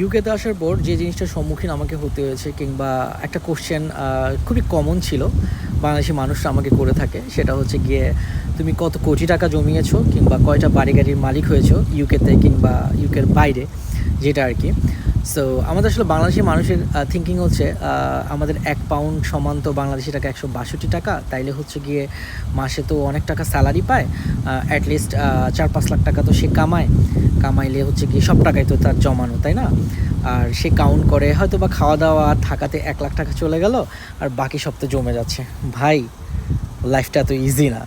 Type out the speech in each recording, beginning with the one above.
ইউকেতে আসার পর যে জিনিসটার সম্মুখীন আমাকে হতে হয়েছে কিংবা একটা কোশ্চেন খুবই কমন ছিল বাংলাদেশি মানুষরা আমাকে করে থাকে, সেটা হচ্ছে গিয়ে তুমি কত কোটি টাকা জমিয়েছো কিংবা কয়টা বাড়ি গাড়ির মালিক হয়েছো ইউকেতে কিংবা ইউকের বাইরে, যেটা আর কি। সো আমাদের আসলে বাংলাদেশি মানুষের থিঙ্কিং হচ্ছে আমাদের 1 পাউন্ড সমান তো বাংলাদেশি টাকা 162 টাকা, তাইলে হচ্ছে গিয়ে মাসে তো অনেক টাকা স্যালারি পায়, অ্যাটলিস্ট 4-5 লাখ টাকা তো সে কামাইলে হচ্ছে গিয়ে সব টাকাই তো তার জমানো, তাই না? আর সে কাউন্ট করে হয়তো বা খাওয়া দাওয়া আর থাকাতে 1 লাখ টাকা চলে গেল, আর বাকি সব তো জমে যাচ্ছে। ভাই, লাইফটা এত ইজি না।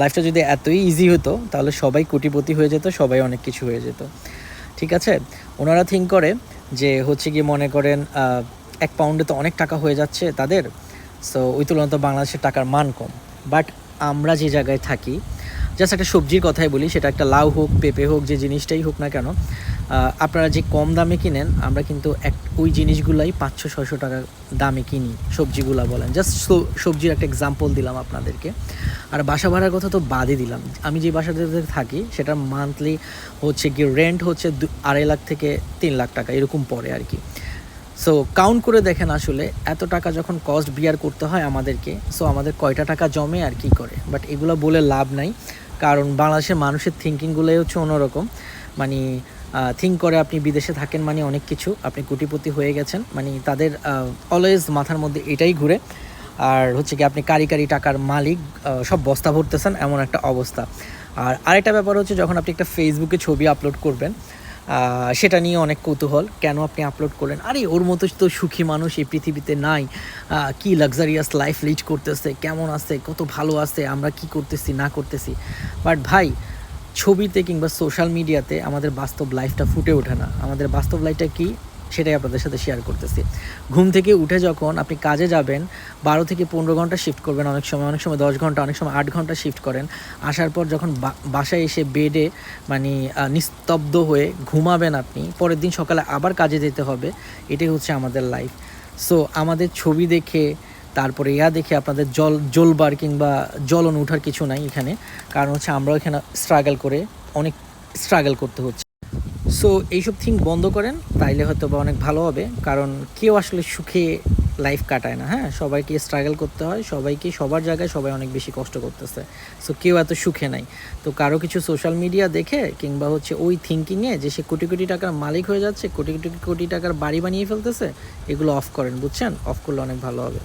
লাইফটা যদি এতই ইজি হতো তাহলে সবাই কোটিপতি হয়ে যেত, সবাই অনেক কিছু হয়ে যেত, ঠিক আছে? ওনারা থিঙ্ক করে যে হচ্ছে গিয়ে মনে করেন 1 পাউন্ডে তো অনেক টাকা হয়ে যাচ্ছে তাদের, সো ওই তুলনায় তো বাংলাদেশের টাকার মান কম। বাট আমরা যে জায়গায় থাকি, জাস্ট একটা সবজির কথাই বলি, সেটা একটা লাউ হোক, পেঁপে হোক, যে জিনিসটাই হোক না কেন, আপনারা যে কম দামে কিনেন, আমরা কিন্তু ওই জিনিসগুলাই 500-600 টাকা দামে কিনি। সবজিগুলা বলেন, জাস্ট সবজির একটা এক্সাম্পল দিলাম আপনাদেরকে। আর বাসা ভাড়ার কথা তো বাদই দিলাম। আমি যে বাসাতে থাকি সেটার মান্থলি হচ্ছে গিয়ে রেন্ট হচ্ছে 2.5 লাখ থেকে 3 লাখ টাকা এরকম পড়ে আর কি। সো কাউন্ট করে দেখেন আসলে এত টাকা যখন কস্ট বিয়ার করতে হয় আমাদেরকে, সো আমাদের কয়টা টাকা জমে আর কি করে। বাট এগুলো বলে লাভ নাই, কারণ বাংলাদেশের মানুষের থিঙ্কিংগুলোই হচ্ছে অন্যরকম। মানে থিঙ্ক করে আপনি বিদেশে থাকেন মানে অনেক কিছু, আপনি কোটিপতি হয়ে গেছেন, মানে তাদের অলওয়েজ মাথার মধ্যে এটাই ঘুরে। আর হচ্ছে কি আপনি কারি টাকার মালিক, সব বস্তা ভরতেছেন, এমন একটা অবস্থা। আর আরেকটা ব্যাপার হচ্ছে, যখন আপনি একটা ফেসবুকে ছবি আপলোড করবেন, সেটা নিয়ে অনেক কৌতূহল, কেন আপনি আপলোড করলেন, আরে ওর মতো তো সুখী মানুষ এই পৃথিবীতে নাই, কি লাক্সারিয়াস লাইফ লিড করতেছে, কেমন আছে, কত ভালো আছে, আমরা কি করতেছি না করতেছি। বাট ভাই, ছবিতে কিংবা সোশ্যাল মিডিয়াতে আমাদের বাস্তব লাইফটা ফুটে ওঠে না। আমাদের বাস্তব লাইফটা কি, সেটাই আপনাদের সাথে শেয়ার করতেছি। ঘুম থেকে উঠে যখন আপনি কাজে যাবেন, 12 থেকে 15 ঘন্টা শিফট করবেন, অনেক সময় 10 ঘন্টা, অনেক সময় 8 ঘন্টা শিফট করেন। আসার পর যখন বাসায় এসে বেডে মানে নিস্তব্ধ হয়ে ঘুমাবেন আপনি, পরের দিন সকালে আবার কাজে যেতে হবে। এটাই হচ্ছে আমাদের লাইফ। সো আমাদের ছবি দেখে, তারপরে দেখে আপনাদের জ্বলবার কিংবা জ্বলন ওঠার কিছু নাই এখানে। কারণ হচ্ছে আমরাও এখানে অনেক স্ট্রাগল করতে হচ্ছে। সো এইসব থিং বন্ধ করেন, তাইলে হয়তো বা অনেক ভালো হবে। কারণ কেউ আসলে সুখে লাইফ কাটায় না, হ্যাঁ, সবাইকে স্ট্রাগল করতে হয়, সবাইকে সবার জায়গায় সবাই অনেক বেশি কষ্ট করতেছে। সো কেউ এত সুখে নাই। তো কারো কিছু সোশ্যাল মিডিয়া দেখে কিংবা হচ্ছে ওই থিঙ্কিংয়ে যে সে কোটি কোটি টাকার মালিক হয়ে যাচ্ছে, কোটি কোটি কোটি টাকার বাড়ি বানিয়ে ফেলতেছে, এগুলো অফ করেন, বুঝছেন? অফ করলে অনেক ভালো হবে।